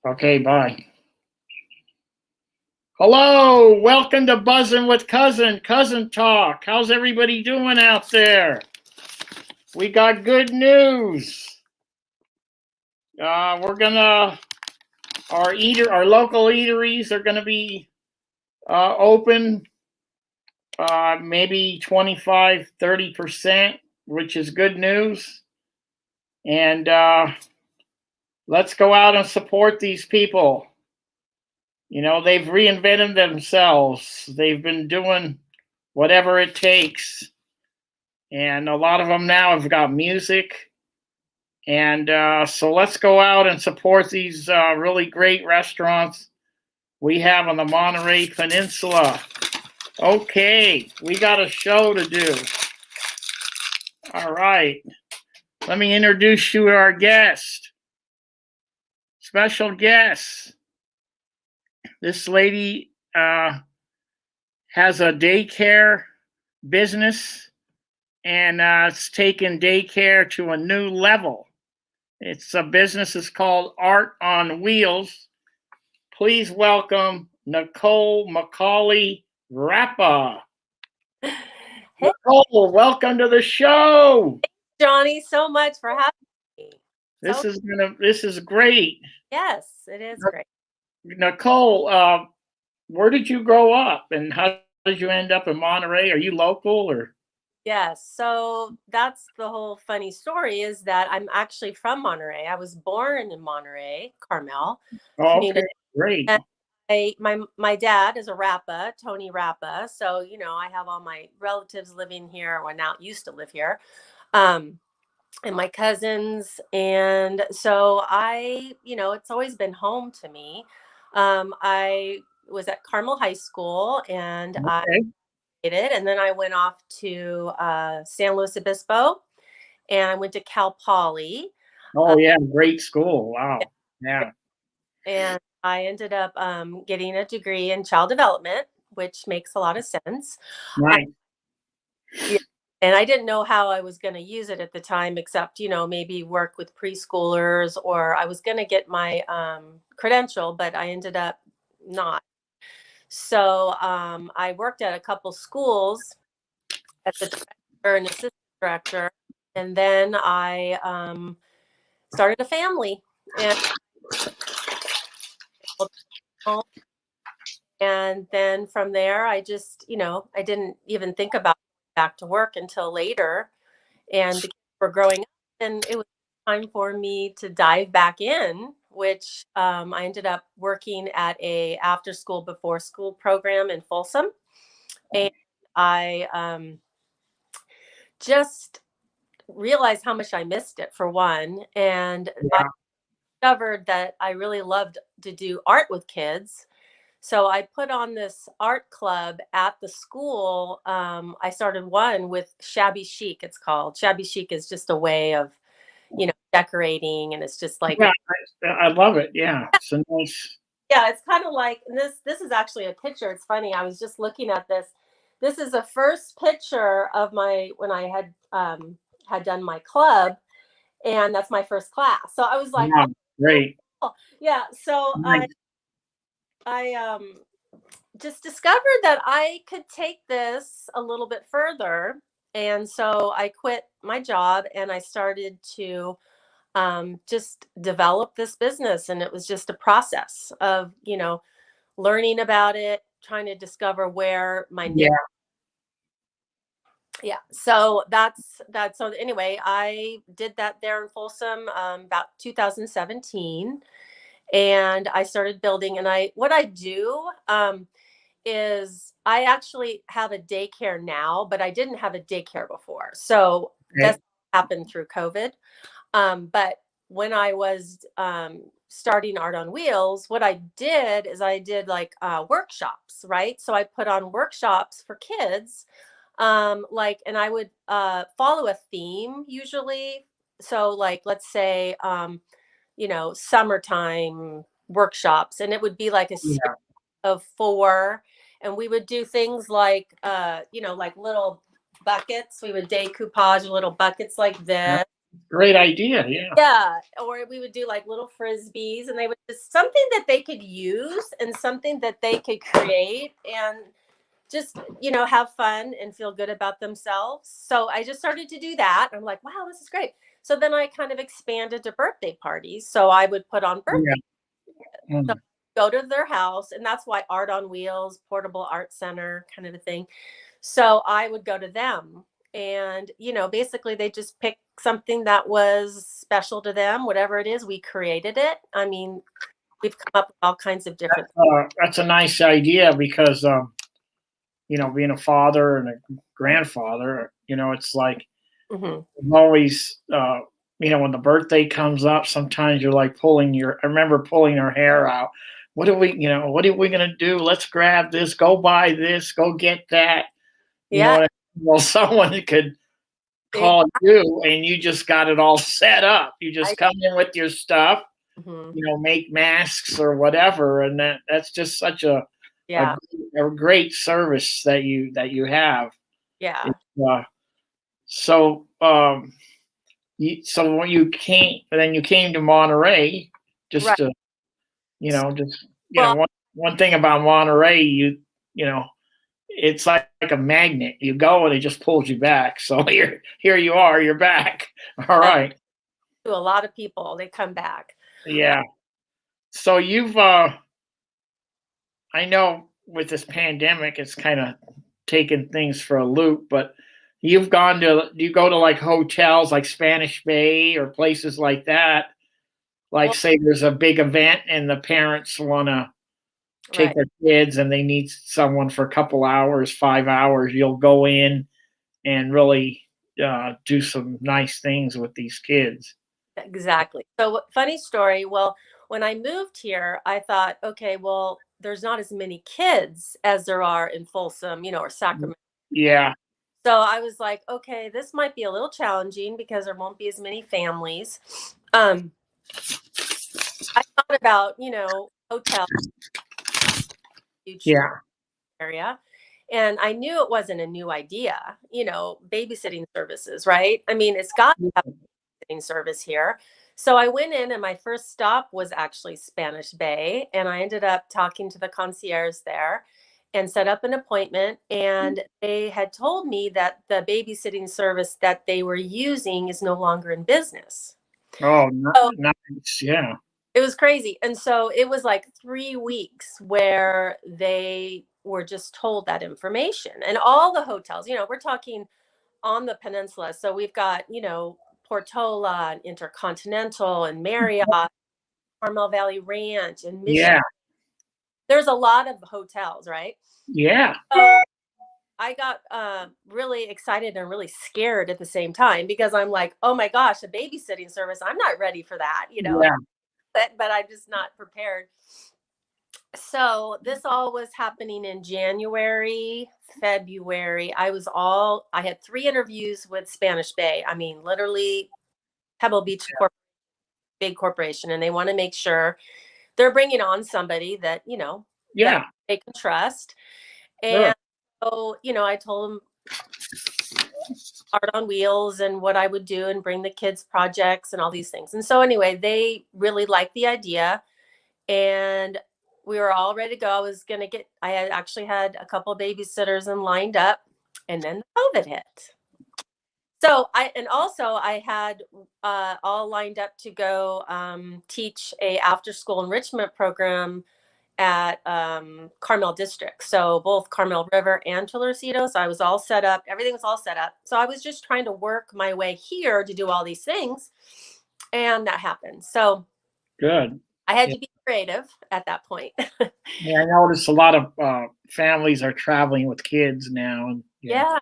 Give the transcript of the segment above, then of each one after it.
Okay, bye. Hello, welcome to Buzzing with Cousin Talk. How's everybody doing out there? We got good news. We're gonna our local eateries are gonna be open, maybe 25-30%, which is good news. And let's go out and support these people. You know, they've reinvented themselves. They've been doing whatever it takes. And a lot of them now have got music. And so let's go out and support these really great restaurants we have on the Monterey Peninsula. Okay, we got a show to do. All right. Let me introduce you to our guest. Special guest. This lady has a daycare business, and it's taken daycare to a new level. It's a business is called Art on Wheels. Please welcome Nicole McCauley Rappa. Hey. Nicole, welcome to the show. Thanks, Johnny, so much for having me. This is great. Yes, it is great. Nicole, where did you grow up, and how did you end up in Monterey? Are you local or? Yes, so that's the whole funny story is that I'm actually from Monterey. I was born in Monterey, Carmel. Oh, okay, great. And my dad is a Rappa, Tony Rappa. So, I have all my relatives living here, or now used to live here, and my cousins. And so it's always been home to me. I was at Carmel High School, and and then I went off to San Luis Obispo, and I went to Cal Poly. Oh yeah, great school. Wow. Yeah. And I ended up getting a degree in child development, which makes a lot of sense. Nice. And I didn't know how I was going to use it at the time, except, maybe work with preschoolers, or I was going to get my credential, but I ended up not. So I worked at a couple schools as a director and assistant director, and then I started a family, and then from there I just I didn't even think about back to work until later, and the kids were growing up, and it was time for me to dive back in, which I ended up working at a after school before school program in Folsom. And I just realized how much I missed it, for one. And I discovered that I really loved to do art with kids. So I put on this art club at the school. I started one with Shabby Chic. It's called Shabby Chic. Is just a way of, decorating, and it's just like, I love it. Yeah, it's a nice. Yeah, it's kind of like this is actually a picture. It's funny. I was just looking at this. This is the first picture of my when I had done my club, and that's my first class. So I was like, wow, great. Oh, yeah. So Nice. I just discovered that I could take this a little bit further. And so I quit my job, and I started to just develop this business. And it was just a process of, learning about it, trying to discover where my niche. Yeah. So that's. So anyway, I did that there in Folsom about 2017. And I started building, and what I do is I actually have a daycare now, but I didn't have a daycare before. So that happened through COVID. But when I was starting Art on Wheels, what I did is I did like workshops, right? So I put on workshops for kids, and I would follow a theme usually. So like, let's say, summertime workshops, and it would be like a series of 4, and we would do things like like little buckets. We would decoupage little buckets like this. Great idea. Yeah. Yeah, or we would do like little frisbees, and they would just something that they could use and something that they could create and just, have fun and feel good about themselves. So I just started to do that. I'm like, wow, this is great. So then I kind of expanded to birthday parties. So I would put on Yeah. birthday, so Mm. go to their house, and that's why Art on Wheels, portable art center kind of a thing. So I would go to them, and basically they just pick something that was special to them, whatever it is, we created it. I mean, we've come up with all kinds of different. That's a nice idea because, being a father and a grandfather, it's like Mhm. always, when the birthday comes up, sometimes you're like I remember pulling her hair out. What are we going to do? Let's grab this, go buy this, go get that. You know Yeah, what I mean? Well, someone could big. call you and you just got it all set up. You I, just come in with your stuff, mhm. make masks or whatever. And that's just such a, Yeah, a great service that you have. yeah, It's, so, so when you came to Monterey, just right. to, just, Well, one thing about Monterey, you know, it's like a magnet. You go and it just pulls you back. So here you are, you're back. All uh, right. to a lot of people, they come back. Yeah. So I know with this pandemic, it's kind of taken things for a loop, but do you go to like hotels like Spanish Bay or places like that? Like, Well, say there's a big event and the parents want to take right. their kids and they need someone for a couple hours, 5 hours, you'll go in and really do some nice things with these kids. Exactly. So, funny story. Well, when I moved here, I thought, okay, well, there's not as many kids as there are in Folsom, or Sacramento. Yeah, So I was like, okay, this might be a little challenging because there won't be as many families. Um, I thought about, hotel, huge yeah, area, and I knew it wasn't a new idea, babysitting services, right? I mean, it's got to have a babysitting service here. So I went in, and my first stop was actually Spanish Bay, and I ended up talking to the concierge there and set up an appointment. And they had told me that the babysitting service that they were using is no longer in business. oh, So nice, yeah, it was crazy. And so it was like 3 weeks where they were just told that information. And all the hotels, we're talking on the peninsula. So we've got, Portola and Intercontinental and Marriott, Carmel Valley Ranch and Mission. yeah, There's a lot of hotels, right? yeah, So I got really excited and really scared at the same time because I'm like, oh my gosh, a babysitting service. I'm not ready for that, yeah, but I'm just not prepared. So this all was happening in January, February. I had 3 interviews with Spanish Bay. I mean, literally Pebble Beach big corporation, and they want to make sure they're bringing on somebody that, that yeah, they can trust. sure, And so, I told them Art on Wheels and what I would do and bring the kids projects and all these things. And so anyway, they really liked the idea, and we were all ready to go. I had actually had a couple of babysitters and lined up, and then COVID hit. So I had all lined up to go teach a after school enrichment program at Carmel District. So both Carmel River and Tullarcito. So I was all set up. Everything was all set up. So I was just trying to work my way here to do all these things. And that happened. So good. I had Yeah, to be creative at that point. yeah, I noticed a lot of families are traveling with kids now, and Yeah.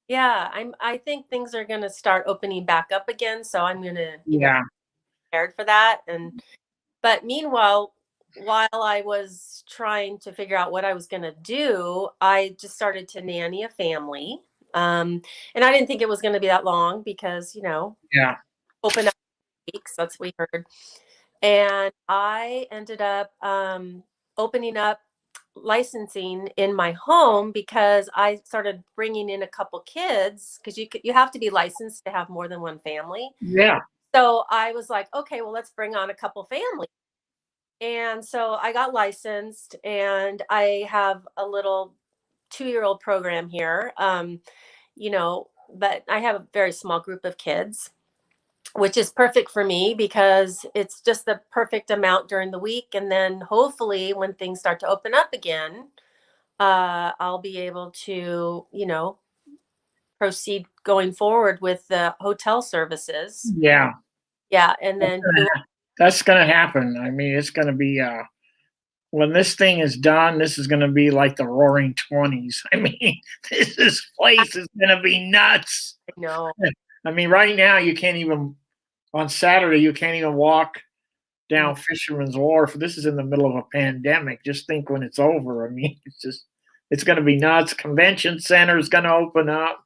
Yeah. I think things are gonna start opening back up again. So I'm gonna, yeah, prepared for that. But meanwhile, while I was trying to figure out what I was gonna do, I just started to nanny a family. And I didn't think it was gonna be that long because, yeah, open up weeks, that's what we heard. And I ended up opening up licensing in my home because I started bringing in a couple kids because you have to be licensed to have more than one family. Yeah. So I was like, okay, well, let's bring on a couple families. And so I got licensed, and I have a little 2-year-old program here. But I have a very small group of kids, which is perfect for me because it's just the perfect amount during the week. And then hopefully, when things start to open up again, I'll be able to, proceed going forward with the hotel services. Yeah. Yeah. And That's then gonna that's gonna happen. I mean, it's gonna be when this thing is done, this is gonna be like the Roaring Twenties. I mean, this place is gonna be nuts. I know. I mean, right now you can't even on Saturday you can't even walk Mhm. down Fisherman's Wharf. This is in the middle of a pandemic. Just think when it's over. I mean, it's going to be nuts. Convention center is going to open up.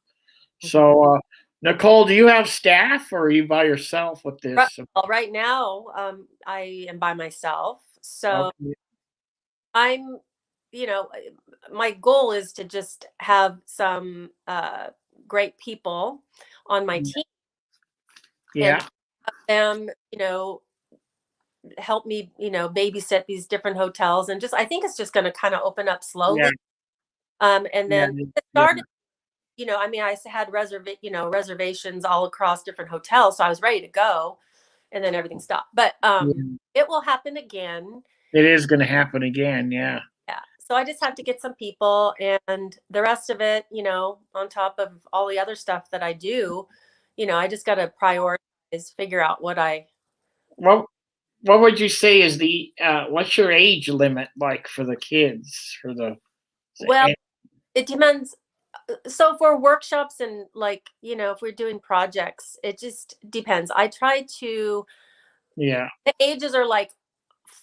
So, Nicole, do you have staff or are you by yourself with Right, this? well, right now, I am by myself. So Okay. I'm, my goal is to just have some great people on my team and Yeah. have them, help me, babysit these different hotels. And just, I think it's just going to kind of open up Yeah. slowly. And Yeah. then it Yeah. started, I mean, had reservations all across different hotels. So I was ready to go, and then everything stopped. But Yeah. it will happen again. It is going to happen again. Yeah. Yeah. So I just have to get some people, and the rest of it, on top of all the other stuff that I do, I just got to prioritize, figure out what I. Well, what would you say is the what's your age limit like for the kids for the Well, it depends. So for workshops and, like, if we're doing projects, it just depends. I try to, yeah, the ages are like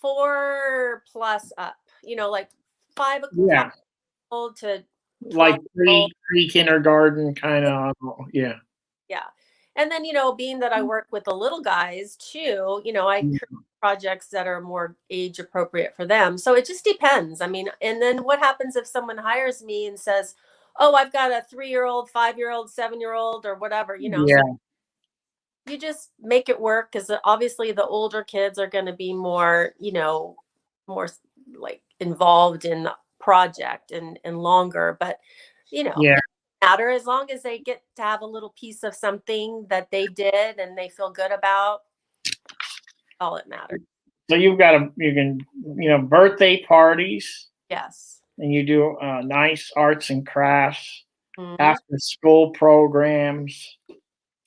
4 plus up, like five yeah, old to like 12 old. pre kindergarten kind of, yeah. Yeah. And then, being that I work with the little guys too, I create projects that are more age appropriate for them. So it just depends. I mean, and then what happens if someone hires me and says, "Oh, I've got a 3-year-old, 5-year-old, 7-year-old, or whatever," so Yeah, you just make it work because obviously the older kids are going to be more, more like involved in the project and longer. But, yeah. it doesn't matter as long as they get to have a little piece of something that they did and they feel good about. All it matters. So you've got you can, birthday parties Yes. and you do nice arts and crafts, Mhm. after school programs.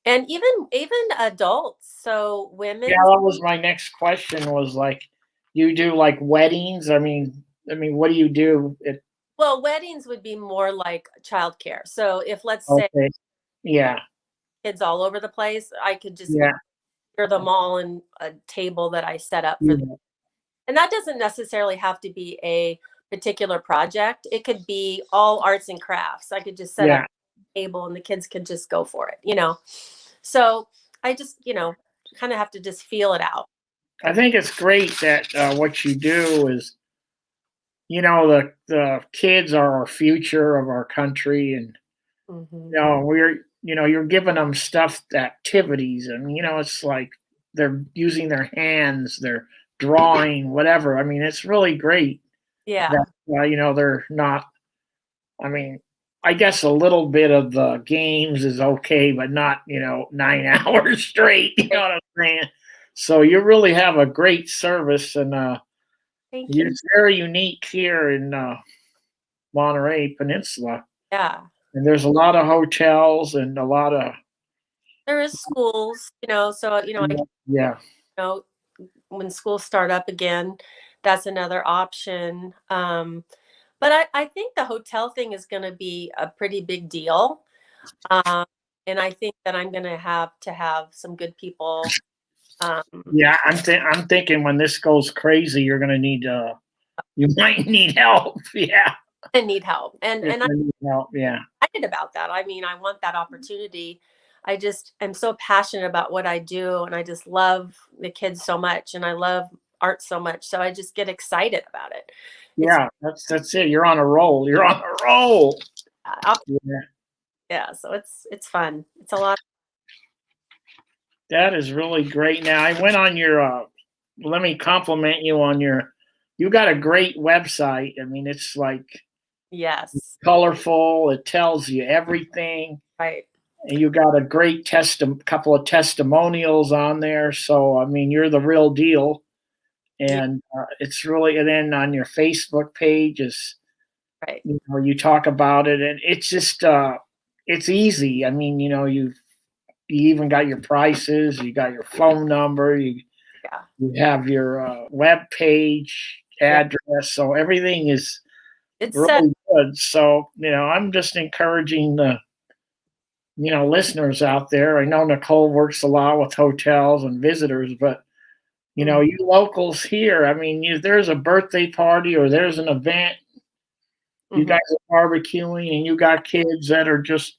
And even adults. So Yeah, women's. that was my next question was like, you do like weddings? I mean, what do you do? Well, weddings would be more like childcare. So if, let's say, Okay. Yeah, kids all over the place, I could just yeah, clear them all in a table that I set up for them. yeah, And that doesn't necessarily have to be a particular project. It could be all arts and crafts. I could just set up yeah. a table and the kids could just go for it. So I just, kind of have to just feel it out. I think it's great that what you do is, the kids are our future of our country, and Hmm. you're giving them stuffed activities, and it's like they're using their hands, they're drawing, whatever. I mean, it's really great Yeah. that they're not. I mean, I guess a little bit of the games is okay, but not 9 hours straight. You know what I'm saying? So you really have a great service, and Thank you. it's very unique here in Monterey Peninsula. Yeah. And there's a lot of hotels and a lot of There is schools, so, yeah, know, when schools start up again, that's another option. But I think the hotel thing is going to be a pretty big deal. Um, and I think that I'm going to have some good people. Um, yeah. I'm thinking when this goes crazy, you're gonna need you might need help. Yeah, and need help. you're And I'm gonna need help. Yeah, excited about that. I mean, I want that opportunity. I just am so passionate about what I do, and I just love the kids so much, and I love art so much. So I just get excited about it. Yeah, that's it. You're on a roll. You're on a roll. Yeah, yeah, so it's fun. It's a lot. that is really great. Now I went on your let me compliment you on your you got a great website. I mean, it's like Yes, colorful, it tells you everything. right. And you got a great couple of testimonials on there. So I mean, you're the real deal. Yeah, And it's really, and then on your Facebook page is, right. you talk about it, and it's just it's easy. I mean, you even got your prices, you got your phone number, Yeah, you have your web page yeah. address, so everything is It's really good. So I'm just encouraging the listeners out there. I know Nicole works a lot with hotels and visitors, but mhm, you locals here, I mean, there's a birthday party or there's an event, you mhm. guys are barbecuing, and you got kids that are just,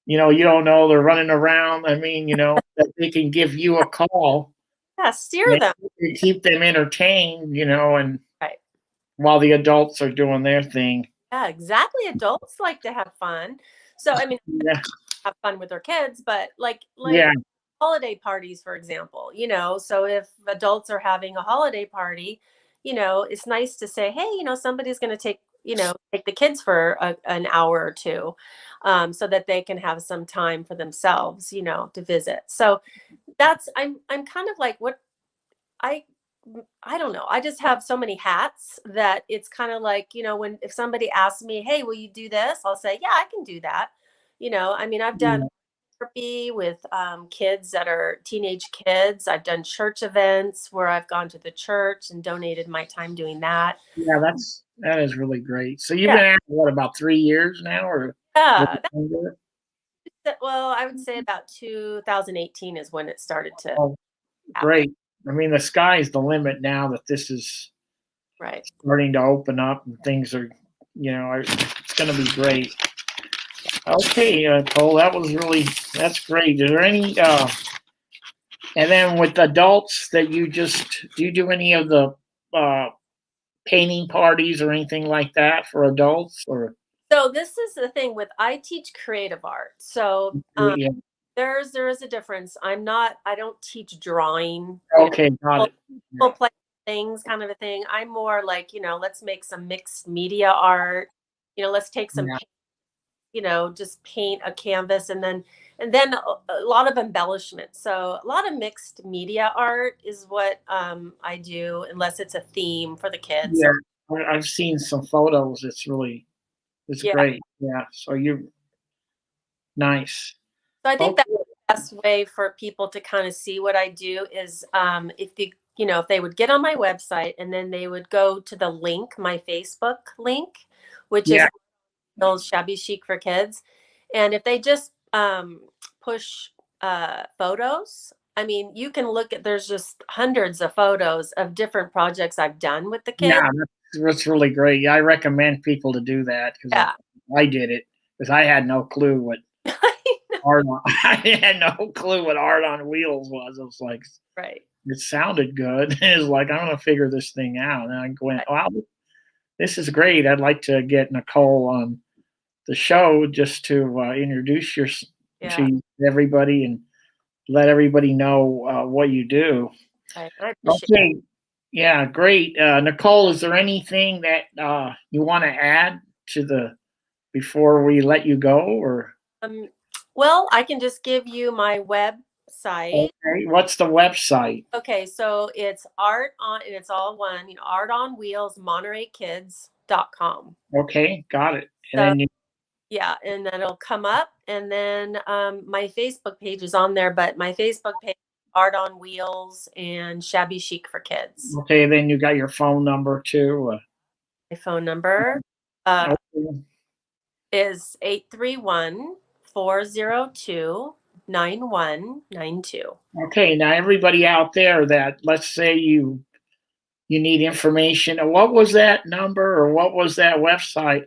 you don't know, they're running around. I mean, that they can give you a call Yeah, steer and them. keep them entertained, and Right. while the adults are doing their thing. Yeah, exactly. Adults like to have fun. So I mean, Yeah, have fun with their kids, but like yeah, holiday parties, for example, so if adults are having a holiday party, it's nice to say, hey, somebody's going to take the kids for an hour or two, so that they can have some time for themselves, to visit. So I'm kind of like what I I don't know. I just have so many hats that it's kind of like, when if somebody asks me, "Hey, will you do this?" I'll say, "Yeah, I can do that." I mean, I've done yeah, therapy with kids that are teenage kids. I've done church events where I've gone to the church and donated my time doing that. yeah, that is really great. So you've Yeah, been at it, what, about 3 years now, or a little yeah. longer? Well, I would say about 2018 is when it started to Oh, happen. great. I mean, the sky's the limit now that this is Right. starting to open up and things are, it's going to be great. Okay, Cole, that's great. Is there any, and then with adults that do you do any of the uh, painting parties or anything like that for adults, or? So this is the thing with I teach creative art. So Yeah, there is a difference. I don't teach drawing, okay, got full, it. full Yeah, play things kind of a thing. I'm more like, let's make some mixed media art. Let's take some yeah, just paint a canvas and then a lot of embellishment. So a lot of mixed media art is what I do, unless it's a theme for the kids yeah. or I've seen some photos. It's yeah. great. Yeah, so you're nice. So I think Okay. that's the best way for people to kind of see what I do is if they would get on my website and then they would go to the link, my Facebook link, which Yeah, is Shabby Chic for Kids. And if they just push photos, I mean, you can look at, there's just hundreds of photos of different projects I've done with the kids. yeah, that's really great. Yeah, I recommend people to do that because Yeah. I did it because I had no clue what art on. I had no clue what art on wheels was. I was like, Right. it sounded good. It was like, I'm gonna figure this thing out. And I went, Right. wow, this is great. I'd like to get Nicole on the show just to introduce Yeah. to everybody and let everybody know what you do. Right. I appreciate Okay. Yeah, great. Nicole, is there anything that you want to add to the before we let you go? Or well, I can just give you my website. okay, what's the website? Okay, so it's art on, and it's all one, art on wheels, MontereyKids.com. Okay, got it. And So then yeah, and then it'll come up, and then my Facebook page is on there, but my Facebook page, Art on Wheels and Shabby Chic for Kids. okay, then you got your phone number too. My phone number uh, Okay. is 831-402-9192. Okay, now everybody out there that let's say you need information, or what was that number or what was that website?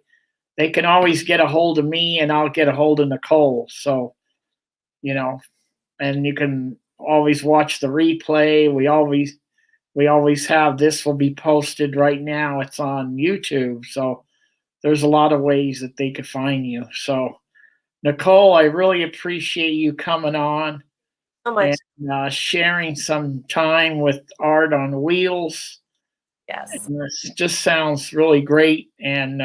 They can always get a hold of me and I'll get a hold of Nicole. So, you know, and you can always watch the replay. we always have this will be posted right now. It's on YouTube. So there's a lot of ways that they could find you. So, Nicole, I really appreciate you coming on So much. and sharing some time with Art on Wheels. Yes. And this just sounds really great. And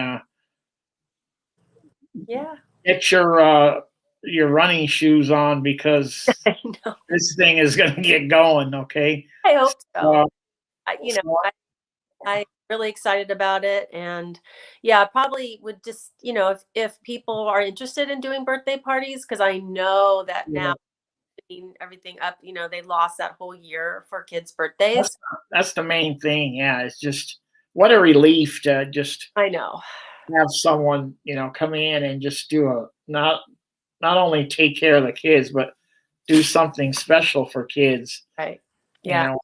Yeah. get your running shoes on because I know. this thing is going to get going. Okay. I hope so. Uh, I'm really excited about it. And yeah, I probably would just, if people are interested in doing birthday parties, because I know that yeah, now putting everything up, they lost that whole year for kids' birthdays. that's the main thing. Yeah. It's just what a relief to just I know. have someone, come in and just do not only take care of the kids, but do something special for kids. Right. You Yeah.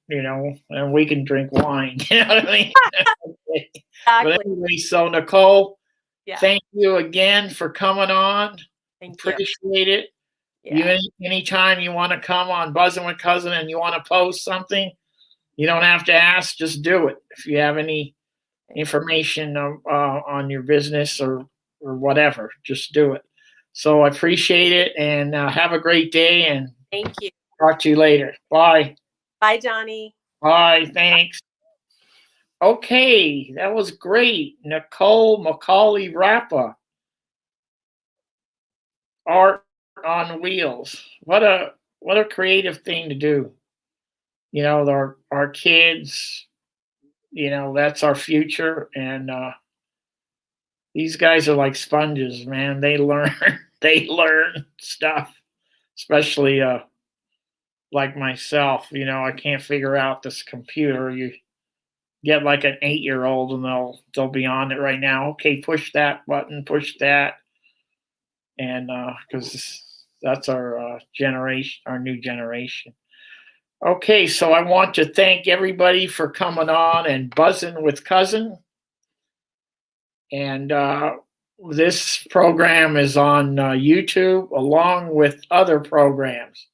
know, and we can drink wine. You know what I mean? Okay. But Exactly. anyway, so Nicole, Yeah. thank you again for coming on. Thank you. Appreciate it. Yeah. Anytime you want to come on Buzzing with Cousin and you want to post something, you don't have to ask. Just do it. If you have any information on your business or whatever, just do it. So I appreciate it and have a great day and Thank you. talk to you later. Bye. Bye, Johnny. Bye. Thanks. Okay, that was great. Nicole Macaulay Rappa, Art on Wheels. What a creative thing to do. Our kids, that's our future. And these guys are like sponges, man. They learn they learn stuff, especially like myself. I can't figure out this computer. You get like an 8-year-old and they'll be on it right now. Okay, push that button, push that. And because that's our generation, our new generation. Okay, so I want to thank everybody for coming on and buzzing with Cousin. And this program is on YouTube along with other programs.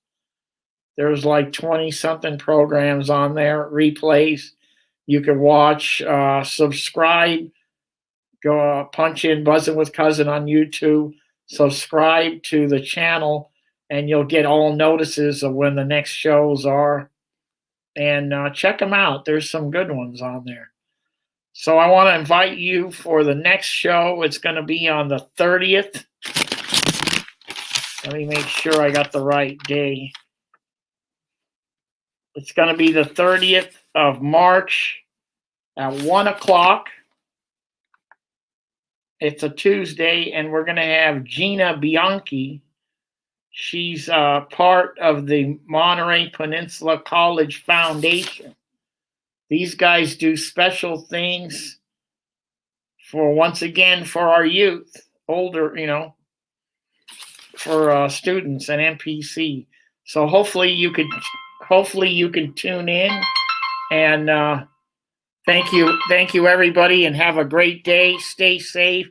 There's like 20 something programs on there, replays. You can watch, subscribe, go punch in Buzzing with Cousin on YouTube, subscribe to the channel, and you'll get all notices of when the next shows are. And check them out. There's some good ones on there. So I want to invite you for the next show. It's going to be on the 30th. Let me make sure I got the right day. It's going to be the 30th of March at 1 o'clock. It's a Tuesday, and we're going to have Gina Bianchi. She's part of the Monterey Peninsula College Foundation. These guys do special things once again, for our youth, older, for students and MPC. So hopefully you can tune in. And thank you everybody, and have a great day. Stay safe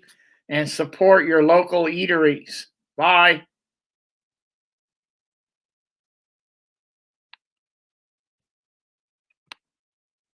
and support your local eateries. Bye.